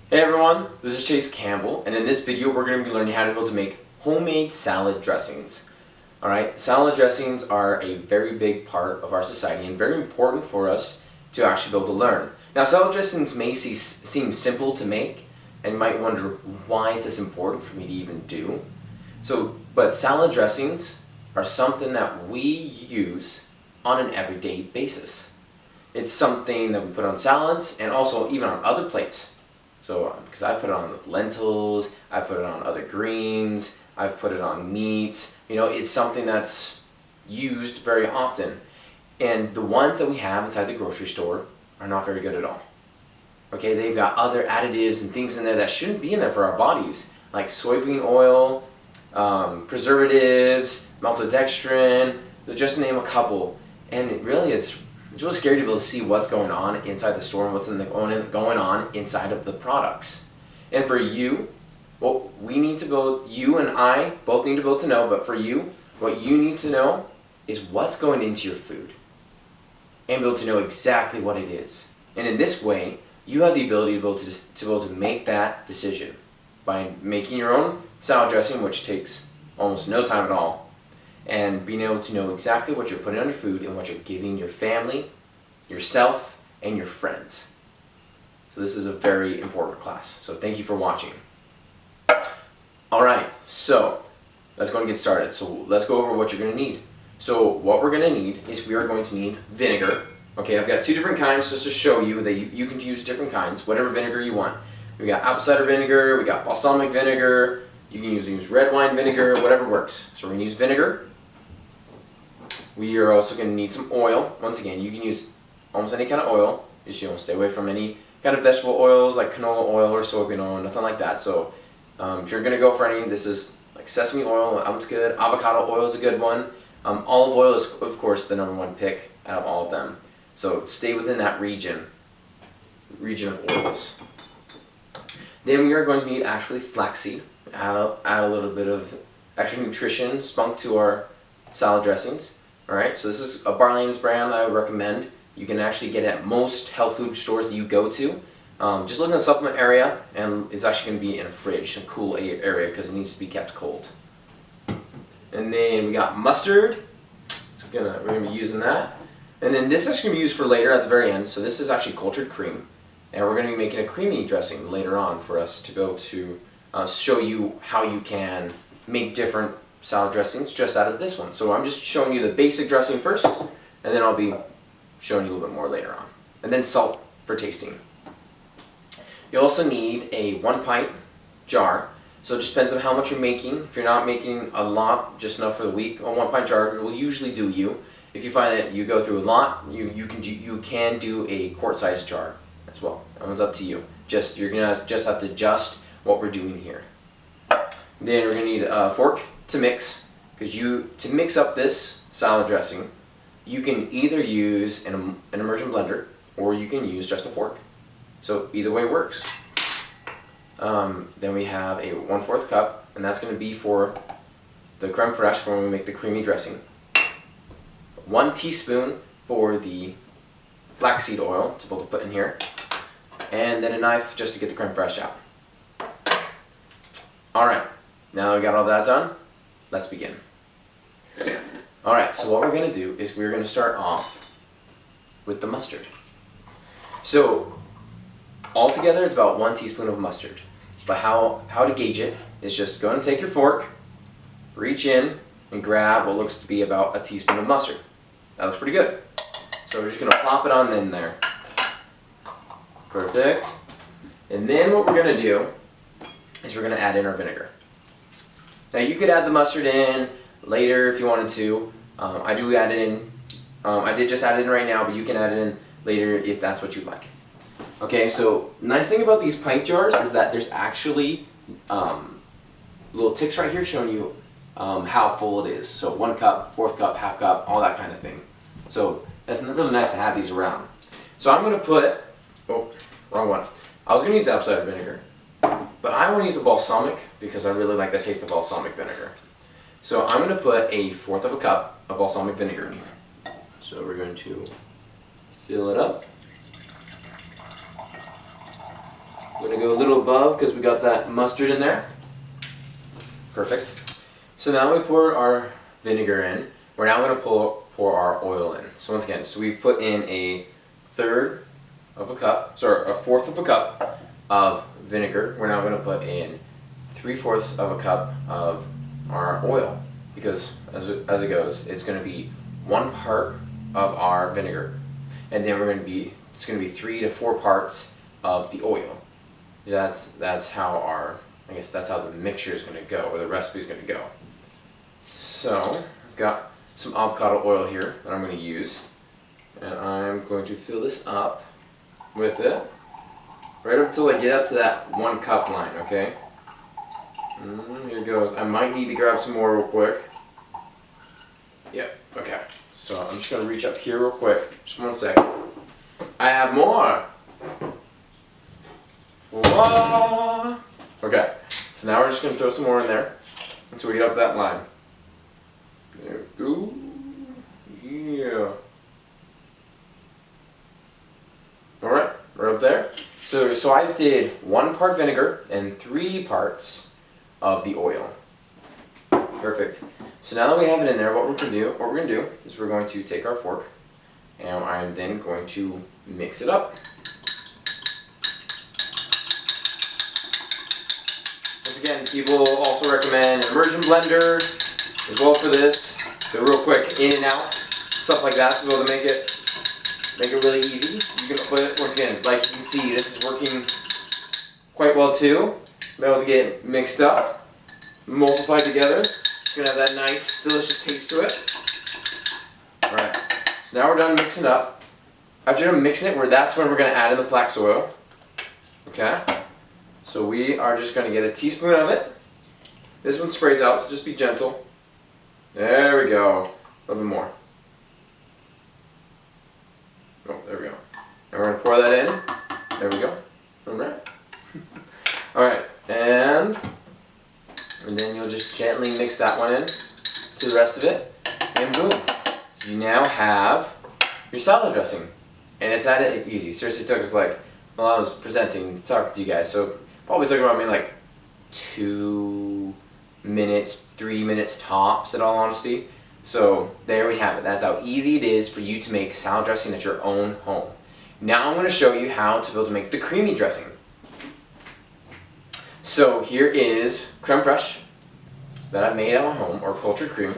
Hey everyone, this is Chase Campbell, and in this video we're going to be learning how to be able to make homemade salad dressings. Alright, salad dressings are a very big part of our society and very important for us to actually be able to learn. Now salad dressings may seem simple to make, and you might wonder, why is this important for me to even do? But salad dressings are something that we use on an everyday basis. It's something that we put on salads and also even on other plates. So, because I put it on lentils, I put it on other greens, I've put it on meats. You know, it's something that's used very often. And the ones that we have inside the grocery store are not very good at all. Okay, they've got other additives and things in there that shouldn't be in there for our bodies, like soybean oil, preservatives, maltodextrin, just to name a couple. And really, it's really scary to be able to see what's going on inside the store and what's going on inside of the products. And for you, what we need to build, you and I both need to be able to know, but for you, what you need to know is what's going into your food and be able to know exactly what it is. And in this way, you have the ability to be able to make that decision by making your own salad dressing, which takes almost no time at all, and being able to know exactly what you're putting on your food and what you're giving your family, yourself, and your friends. So this is a very important class. So thank you for watching. Alright, so let's go and get started. So let's go over what you're going to need. So what we're going to need is we are going to need vinegar. Okay, I've got two different kinds just to show you that you can use different kinds, whatever vinegar you want. We got apple cider vinegar, we got balsamic vinegar, you can use red wine vinegar, whatever works. So we're going to use vinegar. We are also going to need some oil. Once again, you can use almost any kind of oil. Just stay away from any kind of vegetable oils like canola oil or soybean oil, nothing like that. So if you're going to go for any, this is like sesame oil, that one's good. Avocado oil is a good one. Olive oil is, of course, the #1 pick out of all of them. So stay within that region of oils. Then we are going to need actually flaxseed. Add a little bit of extra nutrition spunk to our salad dressings. Alright, so this is a Barlean's brand that I would recommend. You can actually get it at most health food stores that you go to. Just look in the supplement area, and it's actually going to be in a fridge, a cool area, because it needs to be kept cold. And then we got mustard. We're going to be using that. And then this is actually going to be used for later at the very end. So this is actually cultured cream. And we're going to be making a creamy dressing later on for us to be able to show you how you can make different salad dressings just out of this one. So I'm just showing you the basic dressing first, and then I'll be showing you a little bit more later on. And then salt for tasting. You also need a 1 pint jar. So it just depends on how much you're making. If you're not making a lot, just enough for the week, a 1 pint jar will usually do you. If you find that you go through a lot, you can do a quart-sized jar as well. That one's up to you. You're gonna just have to adjust what we're doing here. Then we're gonna need a fork to mix, because to mix up this salad dressing, you can either use an immersion blender or you can use just a fork. So either way works. Then we have a 1/4 cup, and that's going to be for the creme fraiche for when we make the creamy dressing. 1 teaspoon for the flaxseed oil to be able to put in here, and then a knife just to get the creme fraiche out. Alright, now that we got all that done, let's begin. Alright, so what we're going to do is we're going to start off with the mustard. So altogether it's about 1 teaspoon of mustard. But how to gauge it is just go and take your fork, reach in, and grab what looks to be about a teaspoon of mustard. That looks pretty good. So we're just going to plop it on in there. Perfect. And then what we're going to do is we're going to add in our vinegar. Now you could add the mustard in later if you wanted to. I do add it in. I did just add it in right now, but you can add it in later if that's what you'd like. Okay, so nice thing about these pint jars is that there's actually little ticks right here showing you how full it is. So 1 cup, 1/4 cup, 1/2 cup, all that kind of thing. So that's really nice to have these around. So I'm going to put, oh, wrong one. I was going to use apple cider vinegar, but I want to use the balsamic because I really like the taste of balsamic vinegar. So I'm going to put a 1/4 cup of balsamic vinegar in here. So we're going to fill it up. I'm going to go a little above because we got that mustard in there. Perfect. So now we pour our vinegar in. We're now going to pour our oil in. So once again, so we've put in a fourth of a cup of vinegar. We're now going to put in 3/4 of a cup of our oil, because as it goes, it's going to be 1 part of our vinegar, and then it's going to be 3 to 4 parts of the oil. That's how that's how the mixture is going to go, or the recipe is going to go. So I've got some avocado oil here that I'm going to use, and I'm going to fill this up with it right up until I get up to that 1 cup line. Okay. Here it goes. I might need to grab some more real quick. Yep. Okay. So I'm just going to reach up here real quick. Just 1 second. I have more. Voila. Okay. So now we're just going to throw some more in there until we get up that line. There we go. Yeah. Alright. We're up there. So I did 1 part vinegar and 3 parts of the oil. Perfect. So now that we have it in there, what we're going to do is we're going to take our fork, and I'm then going to mix it up. Once again, people also recommend an immersion blender as well for this. So real quick, in and out, stuff like that, to be able to make it really easy. You can put, once again, like you can see, this is working quite well too. Be able to get it mixed up, emulsified together. It's gonna have that nice, delicious taste to it. Alright, so now we're done mixing up. After you're done mixing it, that's when we're gonna add in the flax oil. Okay? So we are just gonna get a teaspoon of it. This one sprays out, so just be gentle. There we go. A little bit more. Oh, there we go. And we're gonna pour that in. There we go. Alright. Alright, and then you'll just gently mix that one in to the rest of it, and boom, you now have your salad dressing. And it's that easy. Seriously, it took us like, while I was talking to you guys, so probably took about maybe like 2 minutes, 3 minutes tops, in all honesty. So there we have it. That's how easy it is for you to make salad dressing at your own home. Now I'm going to show you how to be able to make the creamy dressing. So here is creme fraiche that I've made at home, or cultured cream.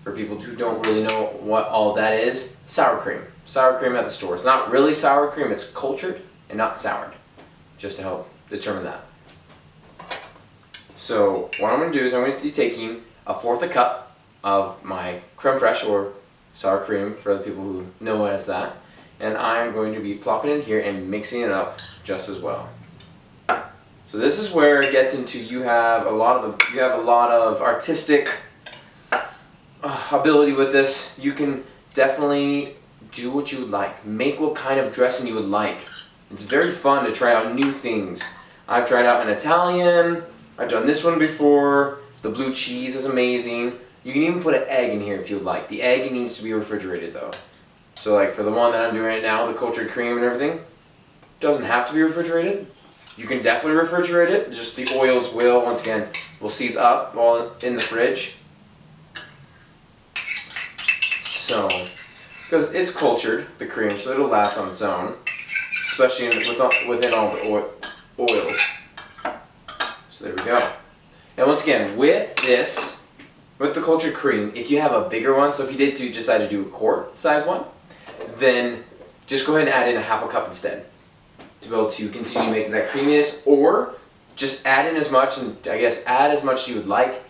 For people who don't really know what all that is, sour cream. Sour cream at the store. It's not really sour cream, it's cultured and not soured. Just to help determine that. So what I'm going to do is I'm going to be taking 1/4 a cup of my creme fraiche, or sour cream for the people who know it as that. And I'm going to be plopping it in here and mixing it up just as well. So this is where it gets into, you have a lot of artistic ability with this. You can definitely do what you would like. Make what kind of dressing you would like. It's very fun to try out new things. I've tried out an Italian. I've done this one before. The blue cheese is amazing. You can even put an egg in here if you'd like. The egg needs to be refrigerated though. So like for the one that I'm doing right now, the cultured cream and everything, doesn't have to be refrigerated. You can definitely refrigerate it, just the oils will seize up while in the fridge. So, because it's cultured, the cream, so it'll last on its own, especially within all the oils. So there we go. And once again, with the cultured cream, if you have a bigger one, so if you did decide to do a quart size one, then just go ahead and add in 1/2 cup instead, to be able to continue making that creaminess, or just add in as much, and I guess add as much as you would like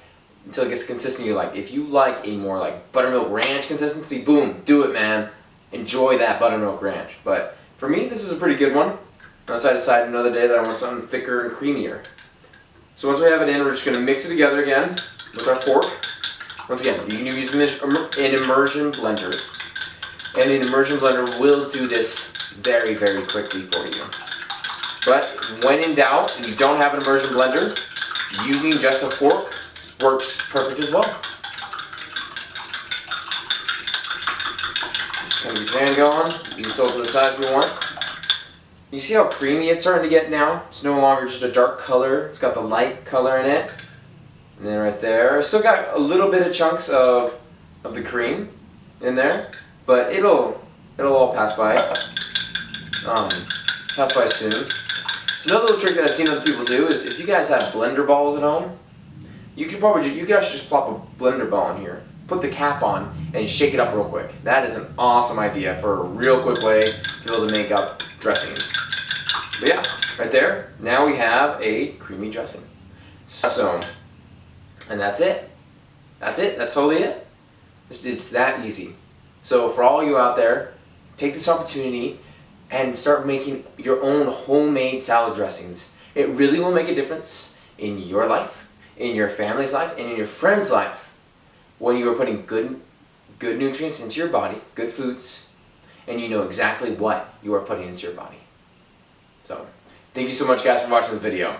until it gets consistent you like. If you like a more like buttermilk ranch consistency, boom, do it, man. Enjoy that buttermilk ranch. But for me, this is a pretty good one, unless I decide another day that I want something thicker and creamier. So once we have it in, we're just going to mix it together again with our fork. Once again, you can use an immersion blender, and an immersion blender will do this very, very quickly for you. But when in doubt and you don't have an immersion blender, using just a fork works perfect as well. Just kind of your pan going. You can tilt to the side if you want. You see how creamy it's starting to get now? It's no longer just a dark color. It's got the light color in it. And then right there, still got a little bit of chunks of the cream in there, but it'll all pass by. Pass by soon. So another little trick that I've seen other people do is if you guys have blender balls at home, you could actually just plop a blender ball in here, put the cap on, and shake it up real quick. That is an awesome idea for a real quick way to be able to make up dressings. But yeah, right there, now we have a creamy dressing. So, and that's it. That's it. That's totally it. It's that easy. So for all you out there, take this opportunity and start making your own homemade salad dressings. It really will make a difference in your life, in your family's life, and in your friend's life when you are putting good nutrients into your body, good foods, and you know exactly what you are putting into your body. So, thank you so much guys for watching this video.